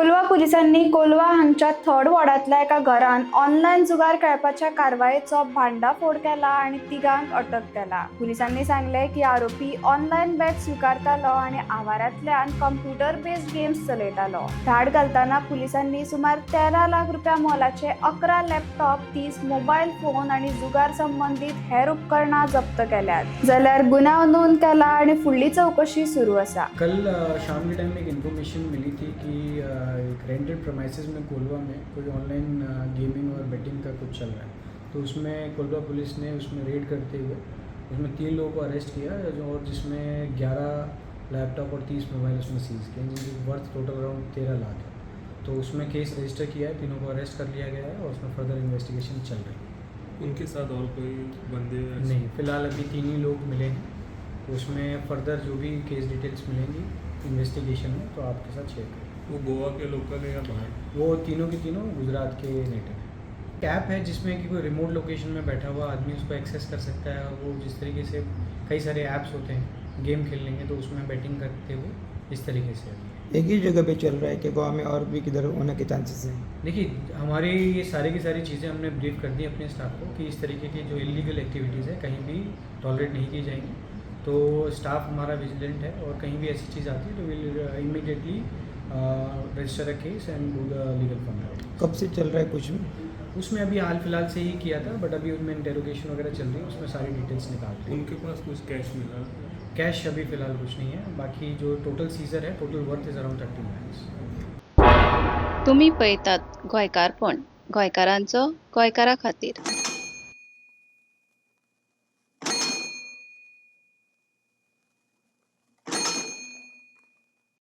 कोलवा पुलिसांनी कोलवा हांगच्या थर्ड वॉर्डांतल्या एका घरान ऑनलायन जुगार खेळपाच्या कारवायेचो भांडाफोड केला आणि तिगांक अटक केला। पुलिसांनी सांगले की आरोपी ऑनलायन बॅट स्वीकारतालो आणि आवारांतल्यान कंप्युटर बेस्ड गेम्स चलयतालो। धाड घालताना पुलिसांनी सुमार 13 लाख रुपया मोलाचे 11 लॅपटॉप, 30 मोबाईल फोन आणि जुगार संबंधित हेर उपकरणां जप्त केल्यात। जाल्यार गुन्हा नोंद केला आणि फुडली चौकशी सुरू आसा। कल शाम के टाइम में एक इन्फॉर्मेशन मिली थी कि एक रेंटेड प्रमाइसेस में कोलवा में कोई ऑनलाइन गेमिंग और बेटिंग का कुछ चल रहा है। तो उसमें कोलवा पुलिस ने उसमें रेड करते हुए उसमें 3 लोगों को अरेस्ट किया और जिसमें 11 लैपटॉप और 30 मोबाइल उसमें सीज़ किए, जिनकी वर्थ टोटल अराउंड 13 लाख है। तो उसमें केस रजिस्टर किया है, तीनों को अरेस्ट कर लिया गया है और उसमें फर्दर इन्वेस्टिगेशन चल रही है। उनके साथ और कोई बंदे नहीं, फ़िलहाल अभी 3 ही लोग मिले हैं। तो उसमें फर्दर जो भी केस डिटेल्स मिलेंगी इन्वेस्टिगेशन में तो आपके साथ शेयर करेंगे। वो गोवा के लोकल है या बाहर? वो तीनों के तीनों गुजरात के नेटिव हैं। ऐप है जिसमें कि कोई रिमोट लोकेशन में बैठा हुआ आदमी उसको एक्सेस कर सकता है और वो जिस तरीके से कई सारे ऐप्स होते हैं गेम खेलने के, तो उसमें बैटिंग करते हुए इस तरीके से एक ही जगह पे चल रहा है कि गोवा में और भी किधर होने के चांसेस हैं? देखिए, हमारी ये सारी की सारी चीज़ें हमने ब्रीफ कर दी अपने स्टाफ को कि इस तरीके की जो इलीगल एक्टिविटीज़ है कहीं भी टॉलरेट नहीं की जाएंगी। तो स्टाफ हमारा विजिलेंट है और कहीं भी ऐसी चीज़ आती है तो will immediately register a case and do the legal format. कब से चल रहा है कुछ में? उसमें अभी हाल फिलहाल से ही किया था, बट अभी उनमें इंटेरोगेशन वगैरह चल रही है, उसमें सारी डिटेल्स निकालते हैं। उनके पास कुछ कैश मिला? कैश अभी फ़िलहाल कुछ नहीं है, बाकी जो टोटल सीजर है total worth is around 30 lakhs। तुम्ही पळयतात गोंयकारपण, गोंयकारांचो गोंयकारा खातीर।